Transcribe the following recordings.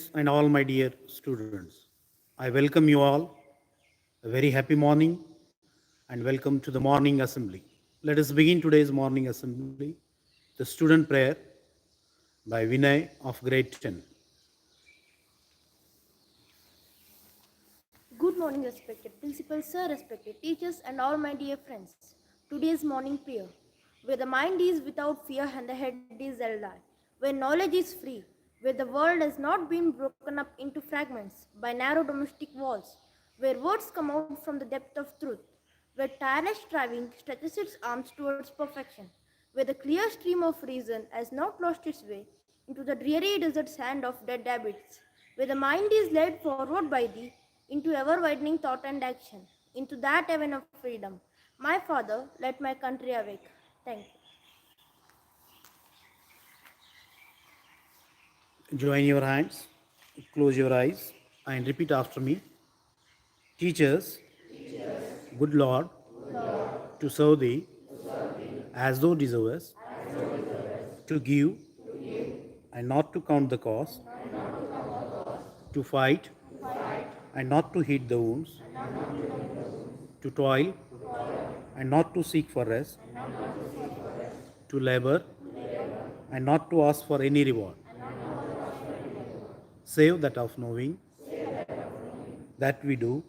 parents and all my dear students. I welcome you all. A very happy morning and welcome to the morning assembly. Let us begin today's morning assembly, the student prayer by Vinay of grade 10. Good morning, respected principal, sir, respected teachers, and all my dear friends. Today's morning prayer, where the mind is without fear and the head is alive, where knowledge is free, where the world has not been broken up into fragments by narrow domestic walls, where words come out from the depth of truth, where tireless striving stretches its arms towards perfection, where the clear stream of reason has not lost its way into the dreary desert sand of dead habits, where the mind is led forward by thee into ever widening thought and action, into that heaven of freedom. My Father, let my country awake. Thank you. Join your hands, close your eyes, and repeat after me. Teachers, good Lord, to serve thee as thou deservest, to give and not to count the cost, to fight and not to heed the wounds, to toil and not to seek for rest, to labor and not to ask for any reward, save that of knowing that we do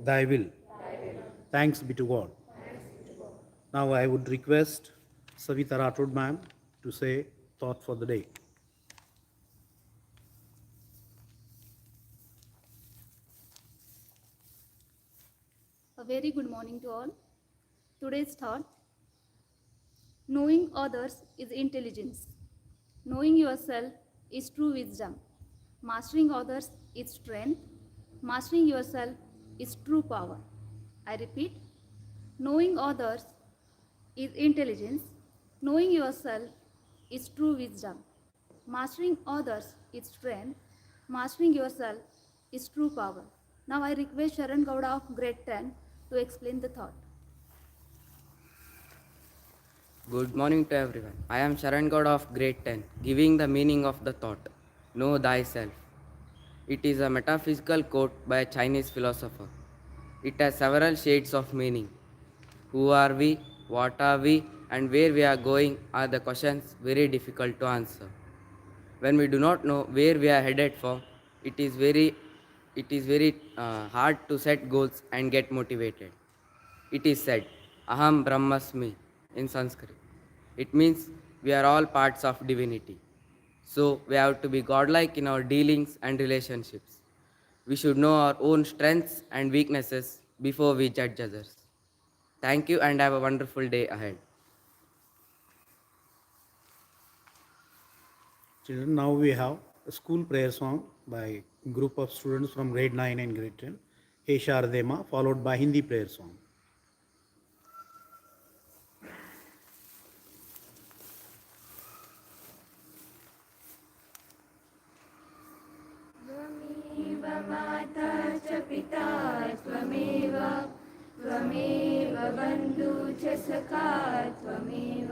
thy will. Thanks be to God. Now I would request Savita Rathod ma'am to say thought for the day. A very good morning to all. Today's thought: knowing others is intelligence. Knowing yourself is true wisdom. Mastering others is strength. Mastering yourself is true power. I repeat: knowing others is intelligence. Knowing yourself is true wisdom. Mastering others is strength. Mastering yourself is true power. Now I request Sharan Gowda of grade 10 to explain the thought. Good morning to everyone. I am Sharan God of grade 10, giving the meaning of the thought, know thyself. It is a metaphysical quote by a Chinese philosopher. It has several shades of meaning. Who are we, what are we, and where we are going are the questions very difficult to answer. When we do not know where we are headed for, it is very hard to set goals and get motivated. It is said, Aham Brahmasmi in Sanskrit. It means we are all parts of divinity. So we have to be godlike in our dealings and relationships. We should know our own strengths and weaknesses before we judge others. Thank you and have a wonderful day ahead. Children, now we have a school prayer song by a group of students from grade 9 and grade 10, Hey Shardema, followed by Hindi prayer song. त्वमेव माता च पिता त्वमेव त्वमेव बन्धु च सखा त्वमेव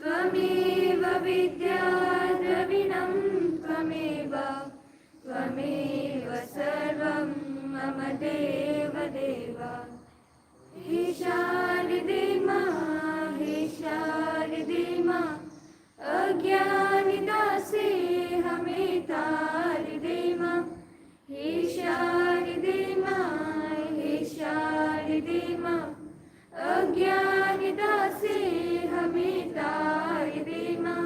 त्वमेव विद्या द्रविणं त्वमेव त्वमेव सर्वं मम देव देव हे शारदे मा अज्ञानिदासे हमें तार दे माँ हे शारदे माँ अज्ञानिदासे हमें तार दे माँ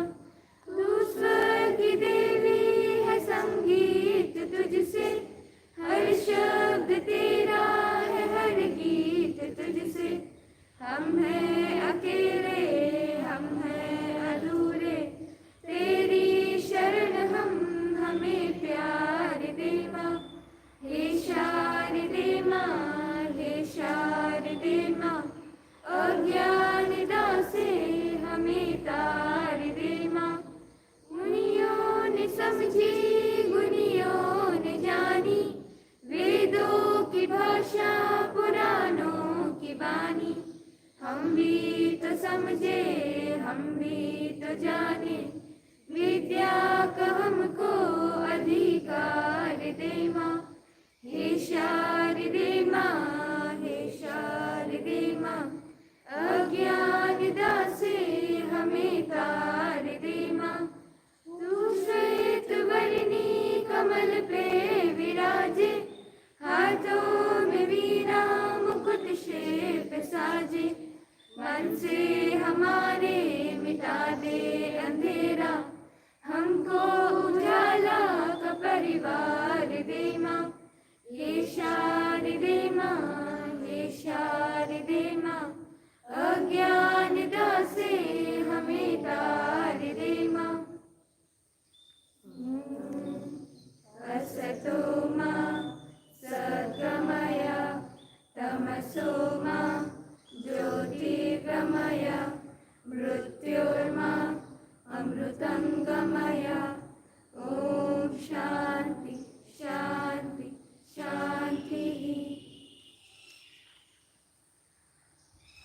तू स्वर्ग की देवी है संगीत तुझसे हर शब्द तेरा है हर गीत तुझसे हम हैं अकेले हम हैं अधूरे तेरी शरण हम हमें प्यार दे माँ हे शारदे माँ अज्ञानिदासे हमें तार दे माँ मुनियों ने समझी गुनियों ने जानी वेदों की भाषा पुराणों की बानी हम भी तो समझे हम भी तो जाने विद्या का हमको अधिकार शारदे माँ, हे शारदे माँ, हे शारदे माँ, अज्ञान दासे हमें तार दे माँ। तू श्वेत वर्णी कमल पे विराजे, हाथों में वीणा मुकुट शेप साजे। मन से हमारे मिटा दे अंधेरा, हमको उजाला का परिवार दे माँ। हे शारदे माँ, हे शारदे माँ, अज्ञान दासे हमें तार दे माँ। असतो मा सद्गमय, तमसो मा ज्योतिर्गमय, मृत्योर्मा अमृतंगमय। ओम शांति शांति शांति।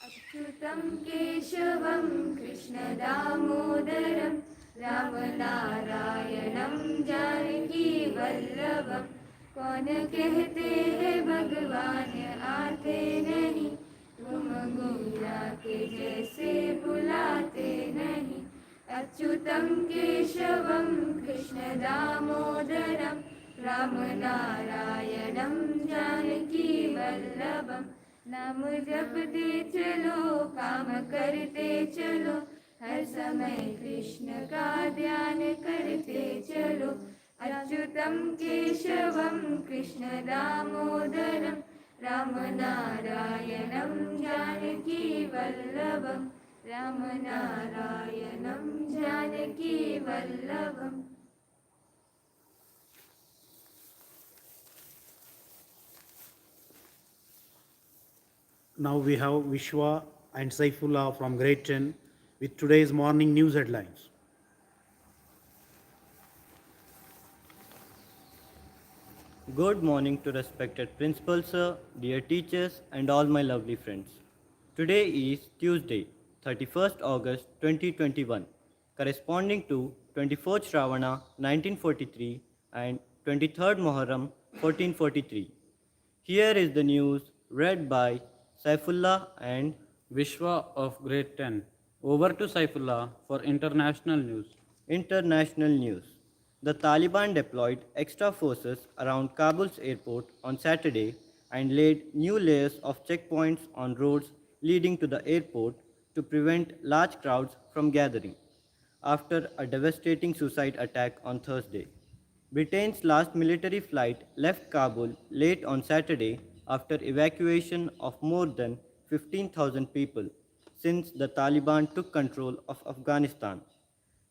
अच्युतं केशवं कृष्ण दामोदरं, रामनारायणं जानकी वल्लभं। कौन कहते हैं भगवान आते नहीं, तुम गूंजा के जैसे बुलाते नहीं। अच्युतं केशवं कृष्ण दामोदरं, रामनारायणं जानकी वल्लभं। नाम जपते चलो, काम करते चलो, हर समय कृष्ण का ध्यान करते चलो। अच्युतं केशवं Krishna दामोदरं, रामनारायणं Janaki वल्लभं। रामनारायणं Janaki वल्लभम्। Now we have Vishwa and Saifullah from grade 10 with today's morning news headlines. Good morning to respected principal sir, dear teachers and all my lovely friends. Today is Tuesday, 31st August 2021, corresponding to 24th Shravana 1943 and 23rd Muharram 1443. Here is the news read by Saifullah and Vishwa of grade 10. Over to Saifullah for international news. International news. The Taliban deployed extra forces around Kabul's airport on Saturday and laid new layers of checkpoints on roads leading to the airport to prevent large crowds from gathering. After a devastating suicide attack on Thursday, Britain's last military flight left Kabul late on Saturday after evacuation of more than 15,000 people since the Taliban took control of Afghanistan.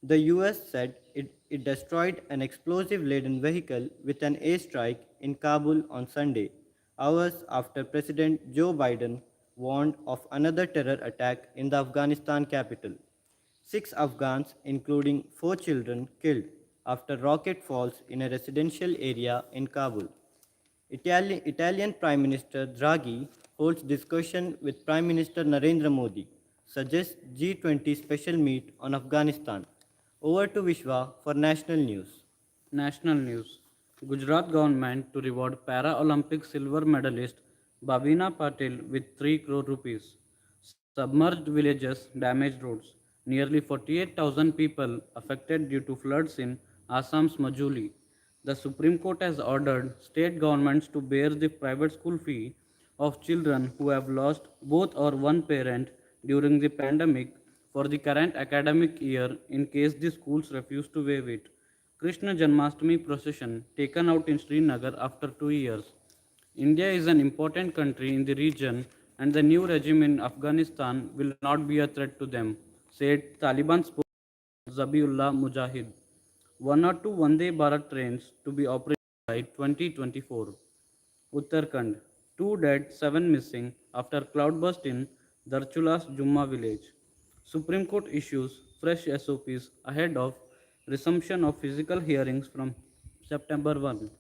The US said it destroyed an explosive laden vehicle with an airstrike in Kabul on Sunday, hours after President Joe Biden warned of another terror attack in the Afghanistan capital. 6 Afghans, including 4 children, killed after rocket falls in a residential area in Kabul. Italian Prime Minister Draghi holds discussion with Prime Minister Narendra Modi, suggests G20 special meet on Afghanistan. Over to Vishwa for national news. National news. Gujarat government to reward Para-Olympic silver medalist Babina Patil with 3 crore rupees. Submerged villages, damaged roads. Nearly 48,000 people affected due to floods in Assam's Majuli. The Supreme Court has ordered state governments to bear the private school fee of children who have lost both or one parent during the pandemic for the current academic year in case the schools refuse to waive it. Krishna Janmashtami procession taken out in Srinagar after 2 years. India is an important country in the region and the new regime in Afghanistan will not be a threat to them, said Taliban spokesman Zabiullah Mujahid. 102 Vande Bharat trains to be operational by 2024. Uttarakhand. 2 dead, 7 missing after cloudburst in Darchula's Jumma village. Supreme Court issues fresh SOPs ahead of resumption of physical hearings from September 1.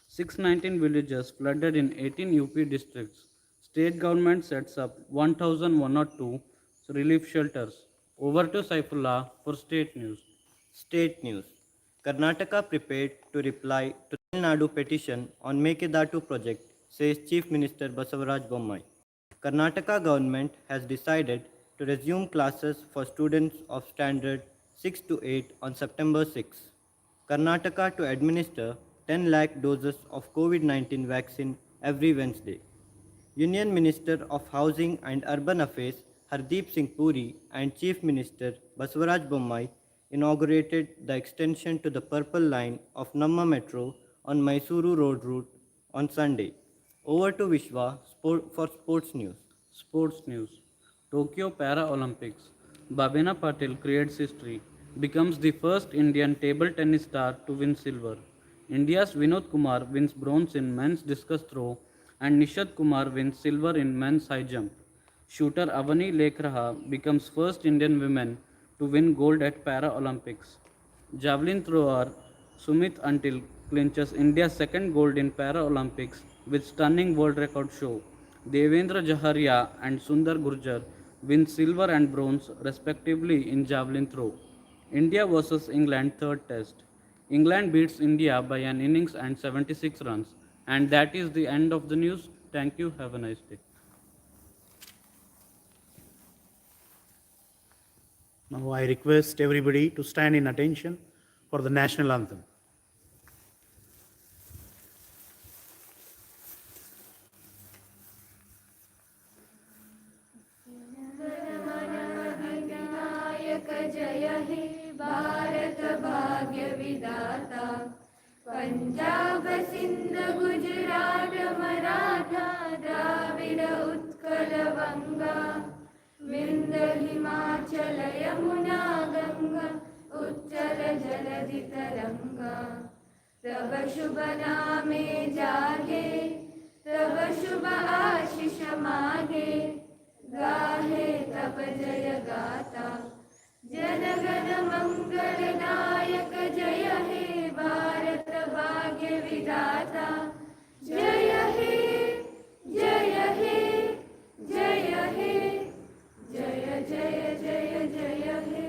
619 villages flooded in 18 UP districts. State government sets up 1,102 relief shelters. Over to Saifullah for state news. State news. Karnataka prepared to reply to Tamil Nadu petition on Mekedatu project, says Chief Minister Basavaraj Bommai. Karnataka government has decided to resume classes for students of standard 6 to 8 on September 6. Karnataka to administer 10 lakh doses of COVID-19 vaccine every Wednesday. Union Minister of Housing and Urban Affairs Hardeep Singh Puri and Chief Minister Basavaraj Bommai inaugurated the extension to the Purple Line of Namma Metro on Mysuru Road route on Sunday. Over to Vishwa for sports news. Sports news. Tokyo Paralympics. Babina Patil creates history, becomes the first Indian table tennis star to win silver. India's Vinod Kumar wins bronze in men's discus throw and Nishad Kumar wins silver in men's high jump. Shooter Avani Lekhraha becomes first Indian woman to win gold at Paralympics. Javelin thrower Sumit Until clinches India's second gold in Paralympics with stunning world record show. Devendra Jaharia and Sundar Gurjar win silver and bronze respectively in javelin throw. India vs England third test. England beats India by an innings and 76 runs. And that is the end of the news. Thank you. Have a nice day. Now I request everybody to stand in attention for the national anthem. नायक जय हे भारत भाग्य विधाता पंजाब सिंध गुजरात मराठा द्राविड उत्कल वंगा विंध्य हिमाचल यमुना गंगा उच्चल जलधि तरंगा तब शुभ नामे जागे तब शुभ आशीष मागे गाहे तब जय गाता जनगण मंगलदायक जय हे भारत भाग्य विधाता जय हे जय हे जय हे जय जय जय जय हे.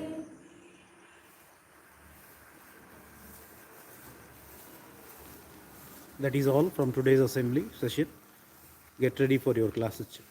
That is all from today's assembly session. Get ready for your classes.